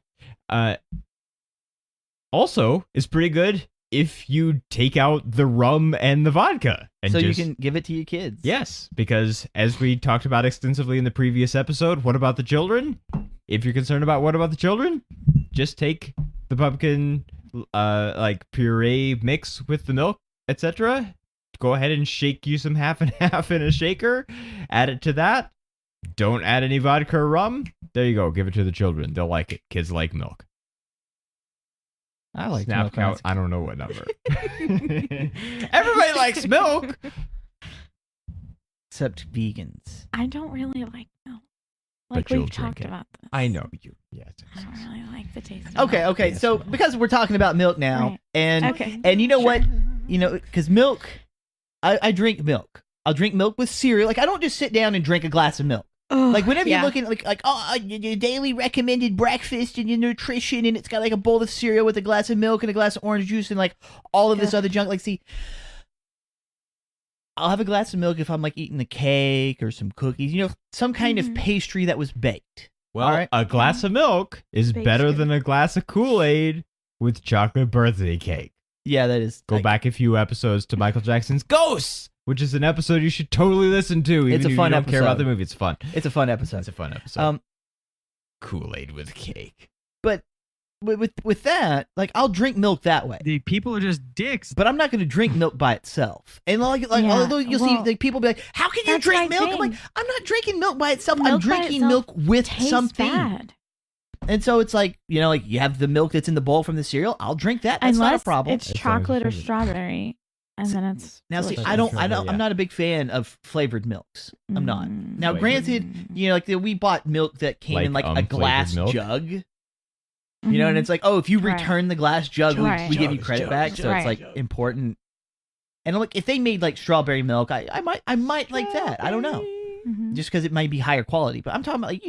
Also, it's pretty good if you take out the rum and the vodka. And so you can give it to your kids. Yes, because as we talked about extensively in the previous episode, what about the children? If you're concerned about what about the children, just take the pumpkin like puree mix with the milk, etc. Go ahead and shake you some half and half in a shaker. Add it to that. Don't add any vodka or rum. There you go. Give it to the children. They'll like it. Kids like milk. I like Snap milk. count. I don't know what number. Everybody likes milk. Except vegans. I don't really like milk. But Like you'll we've drink talked it. about this. I know you. Yes. I don't really like the taste of Okay, milk. okay. So because we're talking about milk now, Right. and Okay. and you know Sure. what, because milk, I drink milk. I'll drink milk with cereal. Like I don't just sit down and drink a glass of milk. Ugh, Like whenever yeah. you're looking like your daily recommended breakfast and your nutrition, and it's got like a bowl of cereal with a glass of milk and a glass of orange juice and like all of this Ugh. other junk. Like, see, I'll have a glass of milk if I'm like eating a cake or some cookies, some kind of Mhm. pastry that was baked. Well, All right. a glass of milk is Baked better good. than a glass of Kool-Aid with chocolate birthday cake. Yeah, that is. Go like, back a few episodes to Michael Jackson's Ghosts, which is an episode you should totally listen to. Even It's a if fun you don't care about episode. the movie. It's fun. It's a fun episode. It's a fun episode. Um, Kool-Aid with cake. but with that, like I'll drink milk that way. The people are just dicks. But I'm not going to drink milk by itself. And like Yeah, although you'll see well, like people be like, "How can you that's drink my milk?" I'm like, thing. "I'm not drinking milk by itself. I'm Milk by drinking itself milk with Tastes something." bad. And so it's like, like you have the milk that's in the bowl from the cereal. I'll drink that. That's not a Unless problem. it's As long as chocolate or it's strawberry, and then it's Now, see, delicious. I don't. Yeah. I'm not a big fan of flavored milks. I'm not. Mm. Now, Wait. granted, like we bought milk that came in Like, like a flavored glass milk? jug. Mhm. And it's like, oh, if you Right. return the glass jug, Right. we give you Jugs, credit jugs, back. So it's Right. like important. And like, if they made like strawberry milk, I might like that. I don't know, Mhm. just because it might be higher quality. But I'm talking about like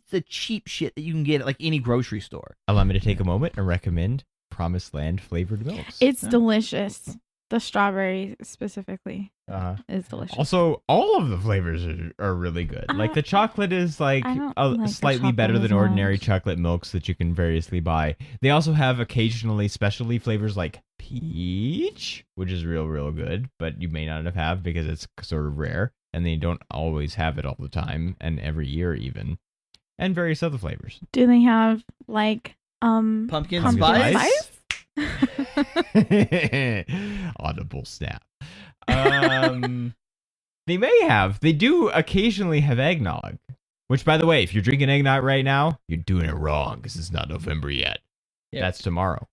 the cheap shit that you can get at like any grocery store. Allow me to take a moment and recommend Promised Land flavored milks. It's Yeah. delicious. The strawberry specifically is delicious. Also, all of the flavors are really good. Like the chocolate is like I don't like the slightly better chocolate than as ordinary much. chocolate milks that you can variously buy. They also have occasionally specialty flavors like peach, which is real good, but you may not have because it's sort of rare, and they don't always have it all the time and every year even, and various other flavors. Do they have like Pumpkin pumpkin spice? Audible snap. They may have. They do occasionally have eggnog. Which, by the way, if you're drinking eggnog right now, you're doing it wrong because it's not November yet. Yeah. That's tomorrow.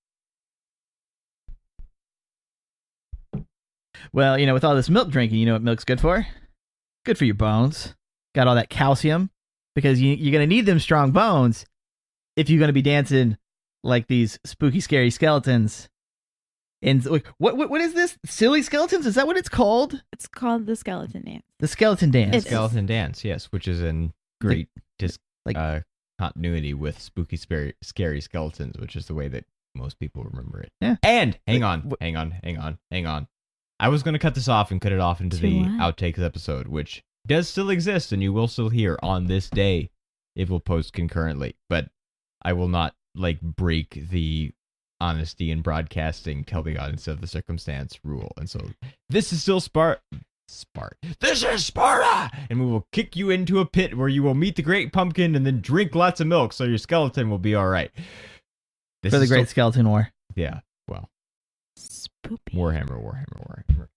Well, with all this milk drinking, you know what milk's good for? Good for your bones. Got all that calcium because you're gonna need them strong bones if you're gonna be dancing like these spooky, scary skeletons. And like, what is this? Silly skeletons? Is that what it's called? It's called the skeleton dance. The skeleton dance. It is. Skeleton dance, yes, which is in great like- continuity with spooky, scary skeletons, which is the way that most people remember it. Yeah. And hang Like, on. I was going to cut this off and cut it off into To the what? outtakes episode, which does still exist and you will still hear on this day. It will post concurrently, but I will not break the honesty in broadcasting, tell the audience of the circumstance rule. And so this is still Sparta. This is Sparta! And we will kick you into a pit where you will meet the Great Pumpkin and then drink lots of milk so your skeleton will be all right. This For the is Great Skeleton War. yeah, well, Spoopy. Warhammer.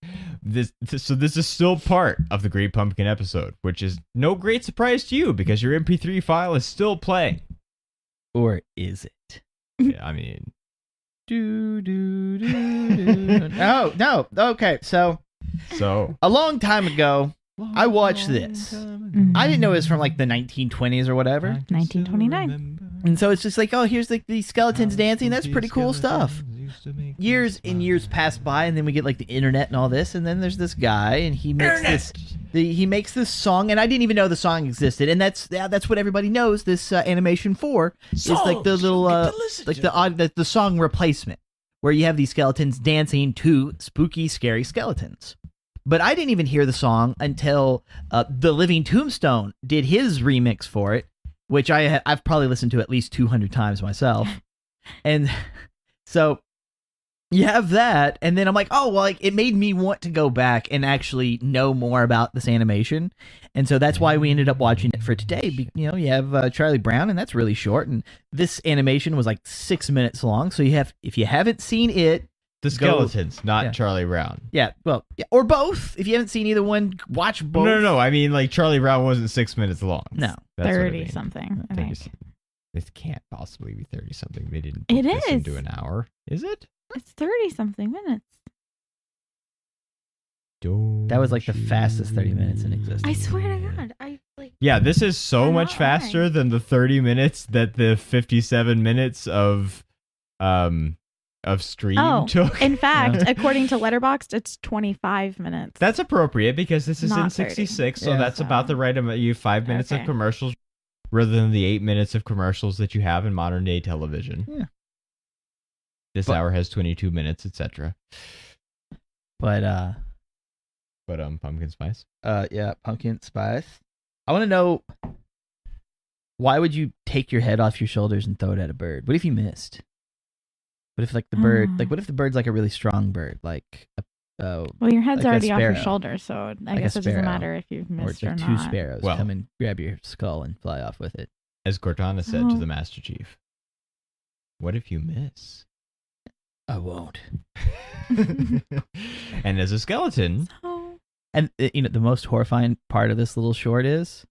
This is still part of the Great Pumpkin episode, which is no great surprise to you because your MP3 file is still playing. Or is it? Yeah, I mean, Oh, no. Okay, so a long time ago, I watched this. I didn't know it was from like the 1920s or whatever. 1929. And so it's just like, oh, here's these skeletons dancing. That's pretty cool stuff. Years and years pass by, and then we get like the internet and all this, and then there's this guy, and he makes this song, and I didn't even know the song existed, and that's what everybody knows this animation for. Is like the little the song replacement, where you have these skeletons dancing to spooky, scary skeletons. But I didn't even hear the song until the Living Tombstone did his remix for it, which I've probably listened to at least 200 times myself. And so you have that, and then I'm like, oh, well, like, it made me want to go back and actually know more about this animation. And so that's why we ended up watching it for today. You know, you have Charlie Brown, and that's really short. And this animation was like 6 minutes long. So if you haven't seen it, The Skeletons, not Charlie Brown. Yeah, well, yeah, or both. If you haven't seen either one, watch both. No. I mean, like, Charlie Brown wasn't 6 minutes long. No. That's what I 30 mean. something. I think. It can't possibly be 30 something. They didn't It put this is. into an hour. Is it? It's 30 something minutes. That was like the fastest 30 minutes in existence. I swear to God, I like. Yeah, this is so I'm much not faster lying. than the 30 minutes that the 57 minutes of stream took. In fact, according to Letterboxd, it's 25 minutes. That's appropriate because this is Not in 30. 66, so Yeah. that's about the right amount. You have 5 minutes of Okay. commercials rather than the 8 minutes of commercials that you have in modern day television. Yeah. This hour has 22 minutes, etc. But pumpkin spice. yeah, pumpkin spice. I want to know, why would you take your head off your shoulders and throw it at a bird? What if you missed? What if like the bird, what if the bird's like a really strong bird, like well, your head's like a already off your sparrow. shorder, so I Like a guess it doesn't sparrow. matter if you've or missed like or two not. sparrows Well- come and grab your skull and fly off with it? As Cortana said to Oh. the Master Chief, what if you miss? I won't. And as a skeleton, So, And you know, the most horrifying part of this little short is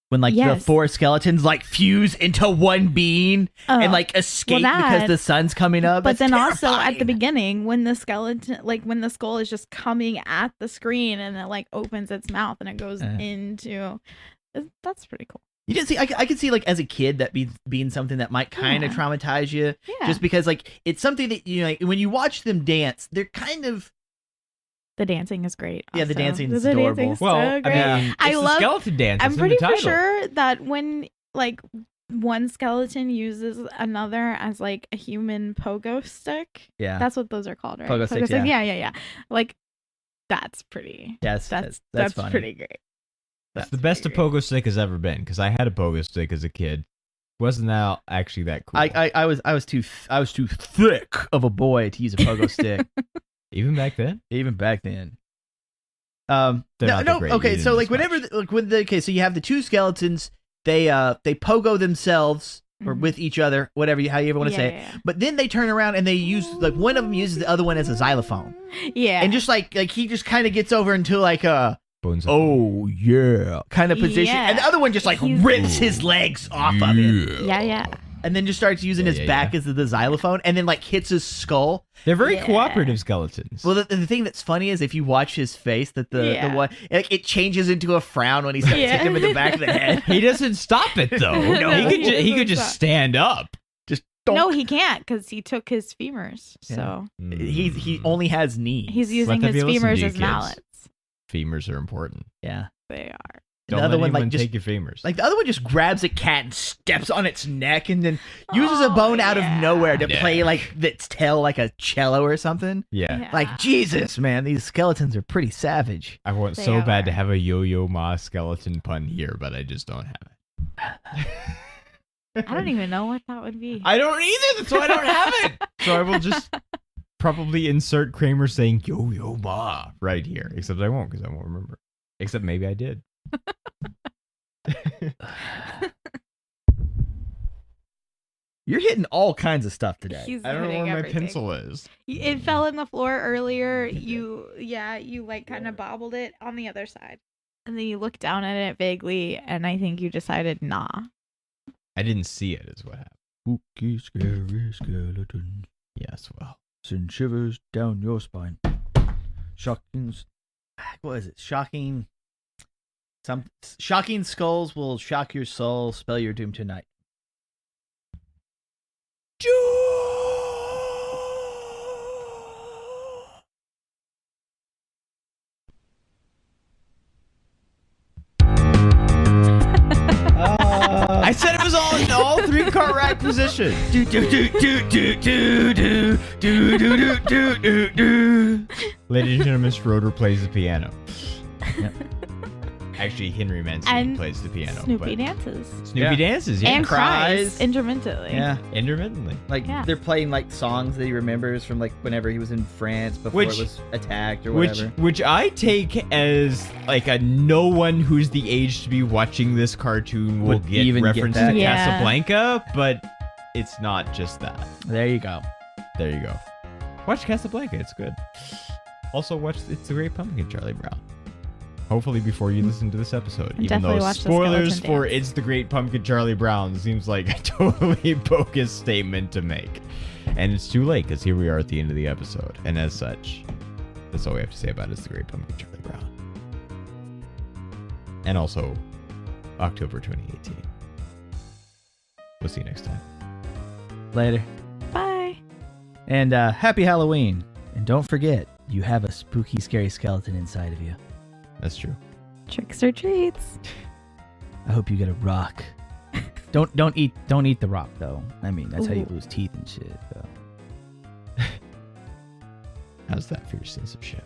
when like the Yes. 4 skeletons like fuse into one being and like escape because that- the sun's coming up. but It's then also at the terrifying. beginning, when the skeleton, like when the skull is just coming at the screen and it like opens its mouth and it goes into, that's pretty cool. You didn't see. I could see like as a kid that being something that might kind of Yeah. traumatize you, Yeah, just because like it's something that you know, like, when you watch them dance, they're kind of the dancing is great. Yeah, the also. dancing is The adorable. dancing's so well, I great. mean, I it's the love- skeleton dance. I'm It's in pretty the title. sure that when like one skeleton uses another as like a human pogo stick, yeah. that's what those are called, right? Pogo sticks, yeah. Yeah. Like that's pretty. Yes, That's funny. pretty great. That's the best a pogo stick has ever been because I had a pogo stick as a kid. Wasn't that actually that cool? I was too thick of a boy to use a pogo stick Even back then. even back then. They're not that great. Okay, You so didn't like whenever dispatch. like when the so you have the 2 skeletons, they pogo themselves or Mhm. with each other, whatever how you ever want to say it. Yeah. But then they turn around and they use like one of them uses the other one as a xylophone, Yeah. and just like he just kind of gets over into like a Bones of- oh yeah kind of position, Yeah. and the other one just like He's- rips his legs off of it, yeah. and then just starts using his back yeah. as the xylophone, and then like hits his skull. They're very Yeah. cooperative skeletons. Well, the thing that's funny is if you watch his face, that the Yeah. one like it changes into a frown when he's hit him in the back of the head. he doesn't stop it though. No, he he could just doesn't stand up. Just No, he can't because he took his femurs. So he only has knees. he's using them his be listening to femurs you, as kids. mallets. Femurs are important. yeah. They are. The Don't other let one anyone like just take your femurs. like the other one just grabs a cat and steps on its neck and then uses a Oh, bone out of yeah. nowhere to Yeah. play like its tail like a cello or something. yeah. Like Jesus, man, these skeletons are pretty savage. I want They so bad to are. have a yo-yo ma skeleton pun here, but I just don't have it. I don't even know what that would be. I don't either. That's why I don't have it. So I will just probably insert Kramer saying yo-yo ma right here. Except I won't because I won't remember. Except maybe I did. You're hitting all kinds of stuff today. He's I don't know hitting where my everything. pencil is. It fell in the floor earlier. You like kind of bobbled it on the other side. And then you looked down at it vaguely, and I think you decided, nah. I didn't see it is what happened. Spooky, scary skeleton Yes, well. send shivers down your spine. Shocking. What is it? Shocking. Some shocking skulls will shock your soul. Spell your doom tonight. I I said it was all three correct positions. Do do do do do do do do do do do do. Ladies and gentlemen, Schroeder plays the piano. Yep. Actually, Henry Mancini And plays the piano. Snoopy but dances. Snoopy Yeah. dances, yeah. And cries Cries. intermittently. Yeah, Intermittently. like Yeah. they're playing like songs that he remembers from like whenever he was in France before Which- it was attacked or Which whatever. I take as like a no one who's the age to be watching this cartoon will Would get even get references that. to Yeah. Casablanca, but it's not just that. There you go. There you go. Watch Casablanca, it's good. Also watch It's the Great Pumpkin, Charlie Brown. Hopefully before you listen to this episode. Even Definitely though watch the spoilers skeleton for dance. It's the Great Pumpkin, Charlie Brown seems like a totally bogus statement to make. And it's too late because here we are at the end of the episode. And as such, that's all we have to say about It's the Great Pumpkin, Charlie Brown. And also October 2018. We'll see you next time. Later. Bye. And happy Halloween. And don't forget, you have a spooky, scary skeleton inside of you. That's true. Tricks or treats. I hope you get a rock. Don't eat the rock though. I mean, that's how you lose teeth and shit. So. How's that for your censorship?